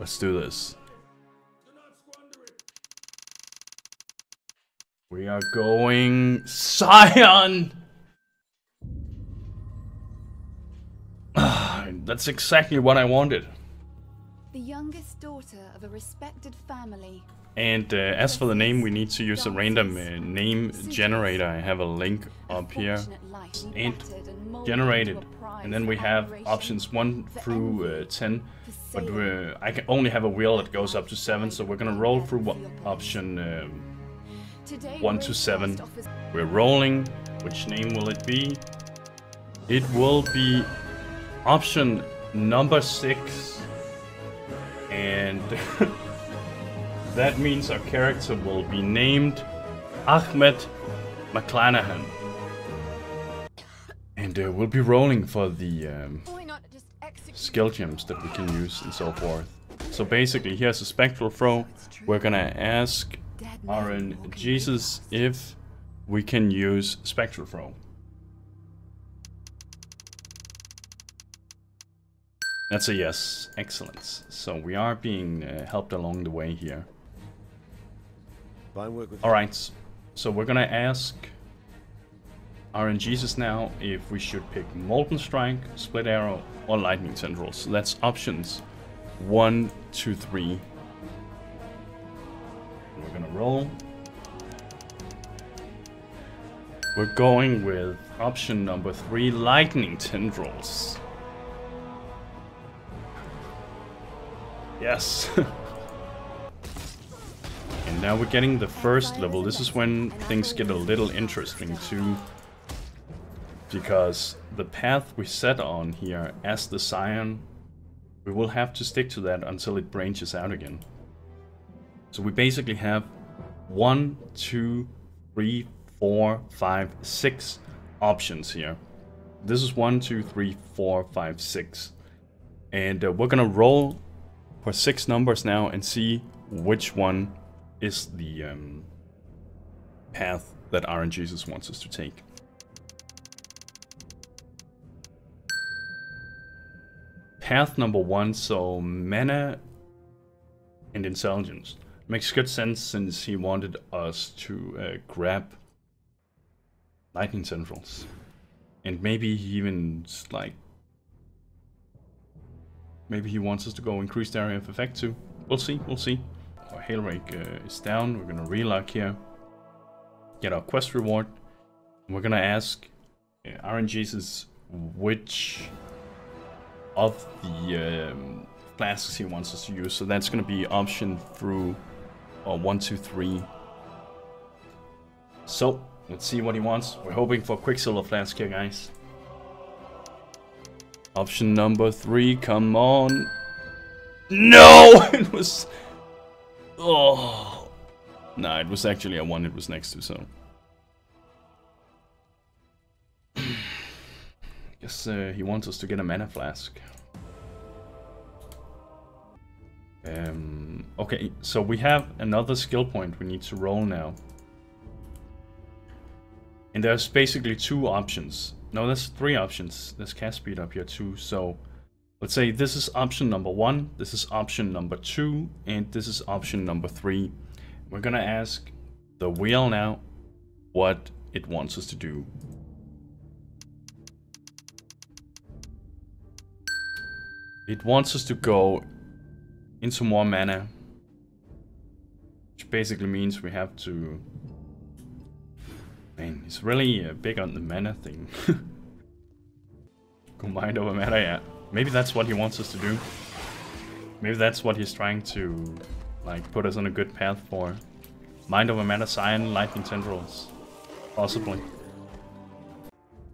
Let's do this. We are going Scion! That's exactly what I wanted. The youngest daughter of a respected family. And as for the name, we need to use a random name generator. I have a link up here. And generated. And then we have options 1 through 10. But I can only have a wheel that goes up to 7. So we're gonna roll through option 1 to 7. We're rolling. Which name will it be? It will be option number 6. And that means our character will be named Ahmed McClanahan. And we'll be rolling for the skill gems that we can use and so forth. So basically, here's a spectral throw. We're gonna ask RNG if we can use spectral throw. That's a yes. Excellent. So we are being helped along the way here. Alright, so we're gonna ask RNG now if we should pick Molten Strike, Split Arrow, or Lightning Tendrils. So that's options 1, 2, 3. We're gonna roll. We're going with option number 3, Lightning Tendrils. Yes. And now we're getting the first level. This is when things get a little interesting too. Because the path we set on here as the Scion, we will have to stick to that until it branches out again. So we basically have 1, 2, 3, 4, 5, 6 options here. This is 1, 2, 3, 4, 5, 6. And we're gonna roll for 6 numbers now and see which one is the path that RNG wants us to take. Path number 1, so mana and intelligence. Makes good sense since he wanted us to grab lightning tendrils. And maybe he even like maybe he wants us to go increased area of effect too. We'll see, we'll see. Our hail rate is down. We're gonna relock here. Get our quest reward. And we're gonna ask RNG's which of the flasks he wants us to use. So that's gonna be option through 1, 2, 3. So let's see what he wants. We're hoping for Quicksilver flask here, guys. Option number 3, come on. No! It was... Oh. Nah, it was actually a 1 it was next to, so... Guess he wants us to get a mana flask. Okay, so we have another skill point we need to roll now. And there's basically 2 options. No, there's 3 options. There's cast speed up here too. So let's say this is option number 1, this is option number 2, and this is option number 3. We're gonna ask the wheel now what it wants us to do. It wants us to go into more mana, which basically means we have to... Man, he's really big on the mana thing. Combined over mana, yeah. Maybe that's what he wants us to do. Maybe that's what he's trying to, like, put us on a good path for. Mind over mana, Scion, Lightning Tendrils. Possibly.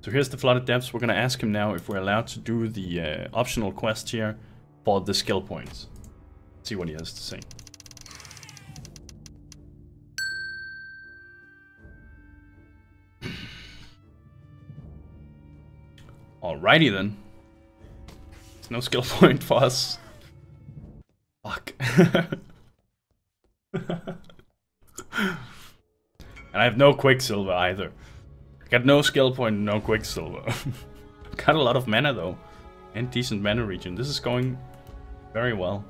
So here's the Flooded Depths. We're gonna ask him now if we're allowed to do the optional quest here for the skill points. See what he has to say. Alrighty then. There's no skill point for us. Fuck. And I have no Quicksilver either. Got no skill point, no Quicksilver. Got a lot of mana though. And decent mana region. This is going very well.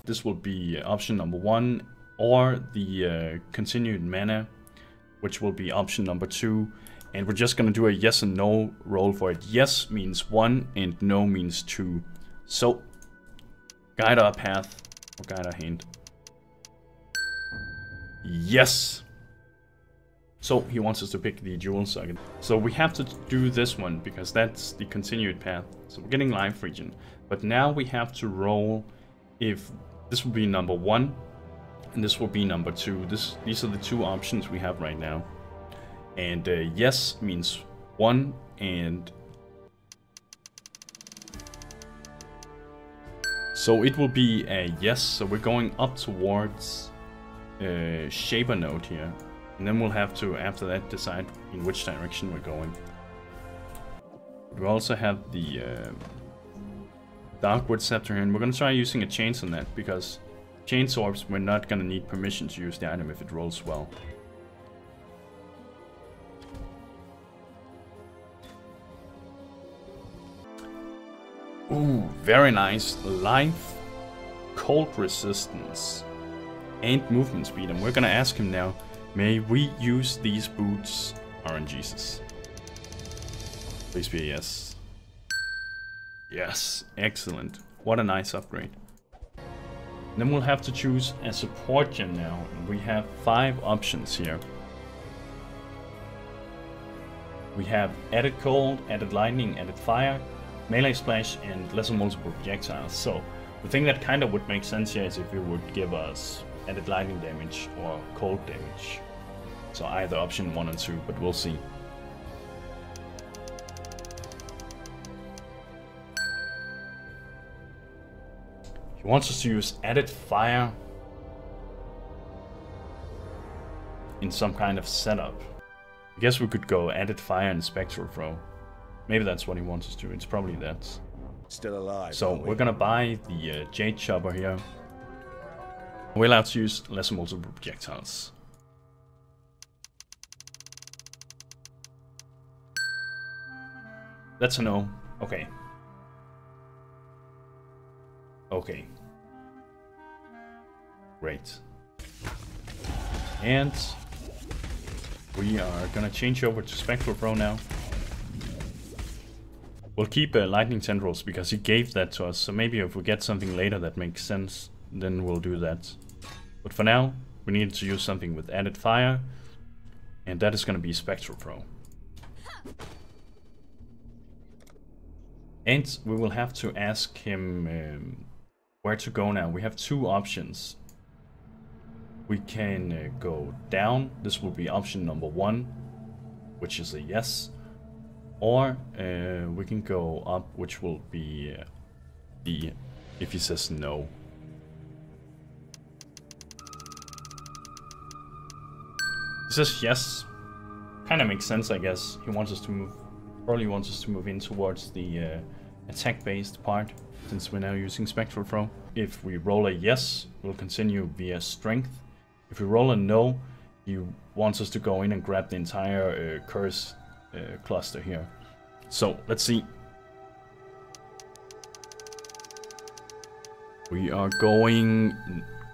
This will be option number 1, or the continued mana, which will be option number 2. And we're just gonna do a yes and no roll for it. Yes means 1 and no means 2. So, guide our path, or guide our hand. Yes! So, he wants us to pick the jewel socket. So we have to do this one, because that's the continued path. So we're getting life region. But now we have to roll if this will be number 1, and this will be number 2. These are the 2 options we have right now. And yes means 1, and so it will be a yes. So we're going up towards Shaper node here, and then we'll have to, after that, decide in which direction we're going. We also have the Darkwood Scepter here, and we're gonna try using a chains on that, because chains orbs, we're not gonna need permission to use the item if it rolls well. Ooh, very nice. Life, cold resistance, and movement speed. And we're gonna ask him now, may we use these boots, RNGs? Please be a yes. Yes, excellent. What a nice upgrade. And then we'll have to choose a support gem now. And we have 5 options here. We have added cold, added lightning, added fire, melee splash, and lesser multiple projectiles. So the thing that kind of would make sense here is if it would give us added lightning damage or cold damage. So either option 1 or 2, but we'll see. He wants us to use added fire in some kind of setup. I guess we could go added fire and spectral throw. Maybe that's what he wants us to. It's probably that. Still alive. So we're gonna buy the Jade Chopper here. We're allowed to use lesser multiple projectiles. That's a no. Okay. Okay. Great. And we are gonna change over to Spectral Throw now. We'll keep Lightning Tendrils because he gave that to us, so maybe if we get something later that makes sense, then we'll do that. But for now, we need to use something with added fire, and that is gonna be Spectral Throw. And we will have to ask him where to go now. We have 2 options. We can go down. This will be option number 1, which is a yes. Or we can go up, which will be the if he says no. He says yes. Kind of makes sense, I guess. He wants us to move. Probably wants us to move in towards the attack-based part, since we're now using Spectral Throw. If we roll a yes, we'll continue via strength. If we roll a no, he wants us to go in and grab the entire curse cluster here. So let's see. We are going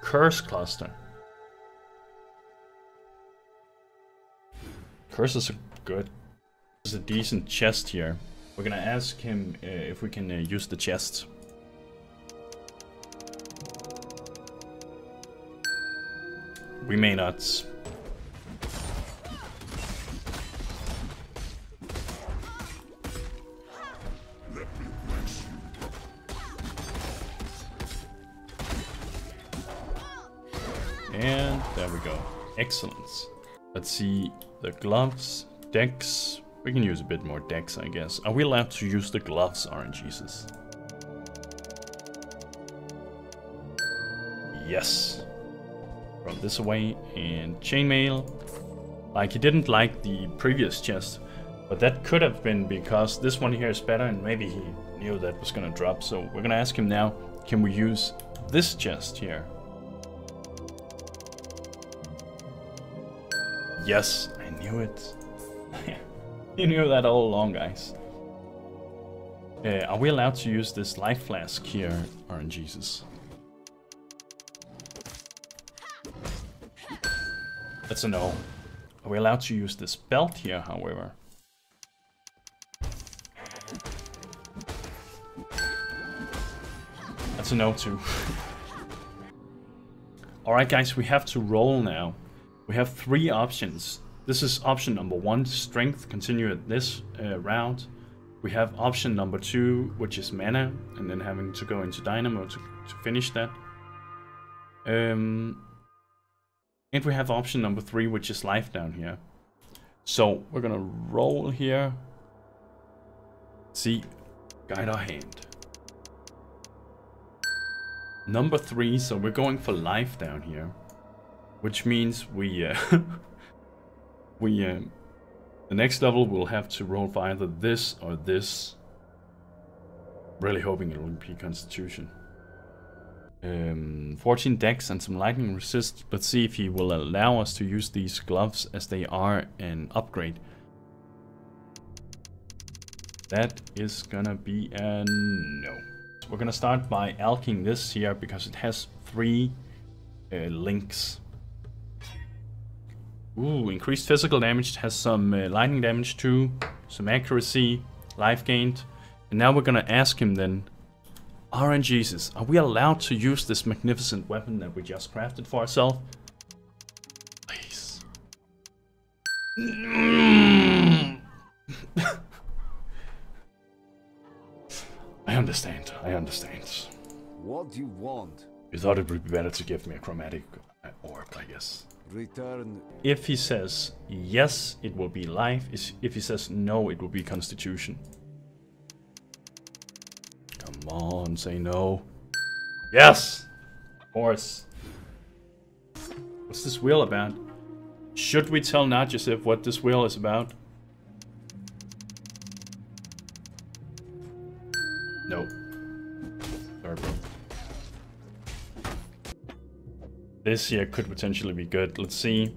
curse cluster. Curses are good. There's a decent chest here. We're gonna ask him if we can use the chest. We may not. And there we go. Excellent. Let's see the gloves, dex. We can use a bit more dex, I guess. Are we allowed to use the gloves, RNGs? Yes. Throw this away, and chainmail. Like, he didn't like the previous chest, but that could have been because this one here is better, and maybe he knew that was gonna drop. So we're gonna ask him now, can we use this chest here? Yes, I knew it. You knew that all along, guys. Are we allowed to use this life flask here, RNGs? That's a no. Are we allowed to use this belt here, however? That's a no too. Alright guys, we have to roll now. We have 3 options. This is option number 1, strength, continue at this round. We have option number 2, which is mana, and then having to go into dynamo to finish that. And we have option number 3, which is life down here. So we're gonna roll here. See, guide our hand. Number 3, so we're going for life down here, which means we the next level we'll have to roll for either this or this. Really hoping it will be Constitution. 14 dex and some lightning resist. Let's see if he will allow us to use these gloves as they are an upgrade. That is gonna be a no. We're gonna start by alking this here because it has 3 links. Ooh, increased physical damage, has some lightning damage too, some accuracy, life gained. And now we're gonna ask him then, RNGs, are we allowed to use this magnificent weapon that we just crafted for ourselves? Please. I understand. What do you want? You thought it would be better to give me a chromatic orb, I guess. Return. If he says yes, it will be life. If he says no, it will be Constitution. Come on, say no. Yes! Of course. What's this wheel about? Should we tell Najasif what this wheel is about? No. Sorry, bro. This here could potentially be good. Let's see.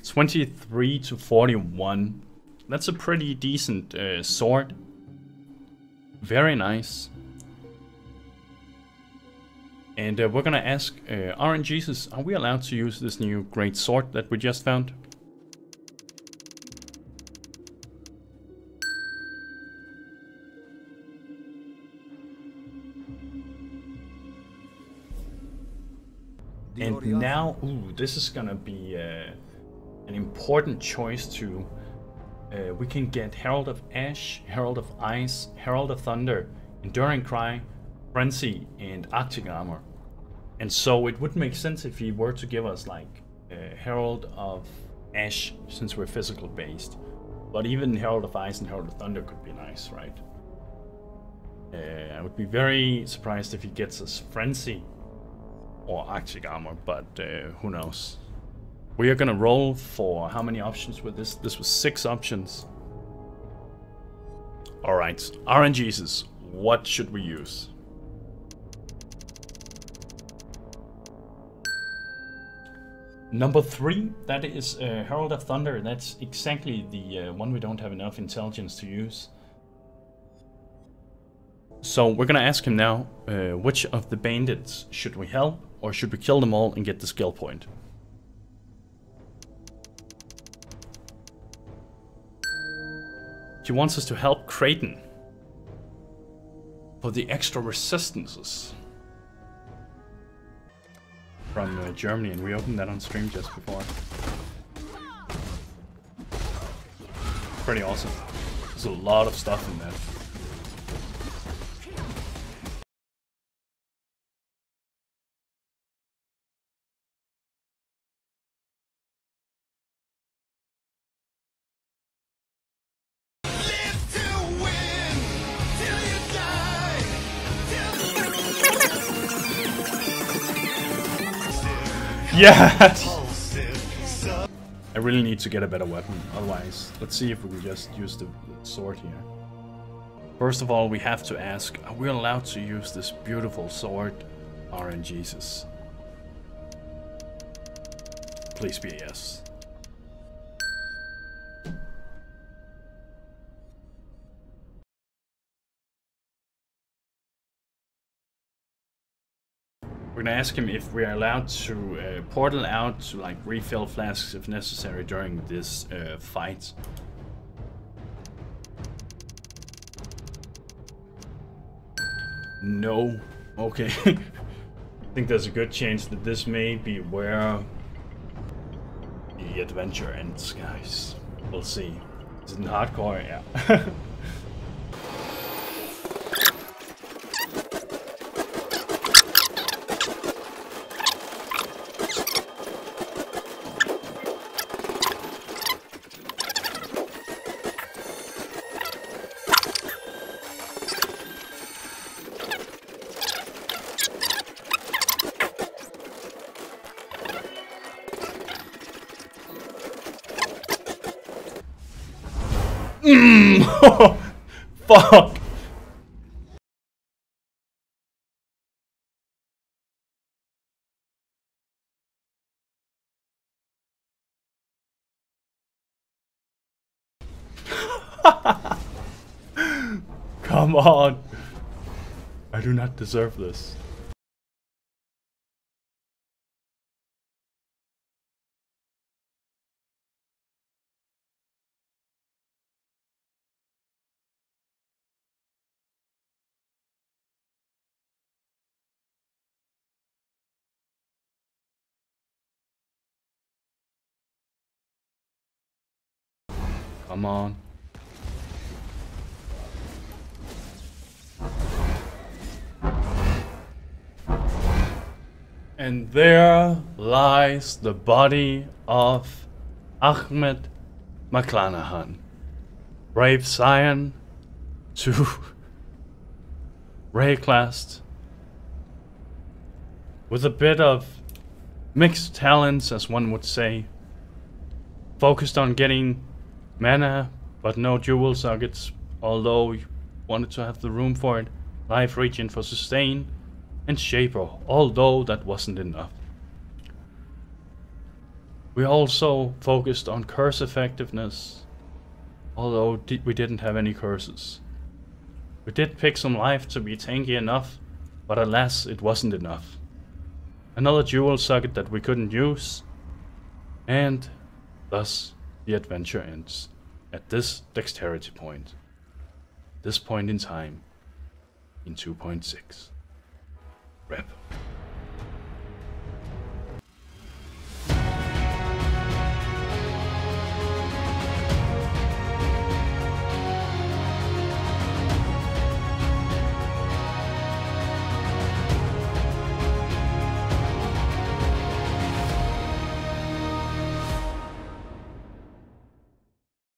23 to 41. That's a pretty decent sword. Very nice. And we're gonna ask RNGs, are we allowed to use this new great sword that we just found? And now, ooh, this is gonna be an important choice to... we can get Herald of Ash, Herald of Ice, Herald of Thunder, Enduring Cry, Frenzy, and Arctic Armor. And so it would make sense if he were to give us like Herald of Ash, since we're physical based. But even Herald of Ice and Herald of Thunder could be nice, right? I would be very surprised if he gets us Frenzy or Arctic Armor, but who knows. We are gonna roll for how many options with this? This was 6 options. Alright, RNGs, what should we use? Number 3, that is Herald of Thunder. That's exactly the one we don't have enough intelligence to use. So we're gonna ask him now, which of the bandits should we help, or should we kill them all and get the skill point? He wants us to help Creighton for the extra resistances from Germany, and we opened that on stream just before. Pretty awesome. There's a lot of stuff in that. Yes! I really need to get a better weapon, otherwise, let's see if we can just use the sword here. First of all, we have to ask, are we allowed to use this beautiful sword? RNGs. Please be a yes. We're gonna ask him if we are allowed to portal out to like refill flasks if necessary during this fight. No. Okay. I think there's a good chance that this may be where the adventure ends, guys. We'll see. Is it in hardcore? Yeah. Oh, fuck. Come on. I do not deserve this. Come on. And there lies the body of Ahmed McClanahan, brave scion to Rayclast, with a bit of mixed talents, as one would say, focused on getting mana, but no jewel sockets, although you wanted to have the room for it, life regen for sustain, and Shaper, although that wasn't enough. We also focused on curse effectiveness, although we didn't have any curses. We did pick some life to be tanky enough, but alas, it wasn't enough. Another jewel socket that we couldn't use, and thus the adventure ends at this dexterity point, this point in time, in 2.6. Rep.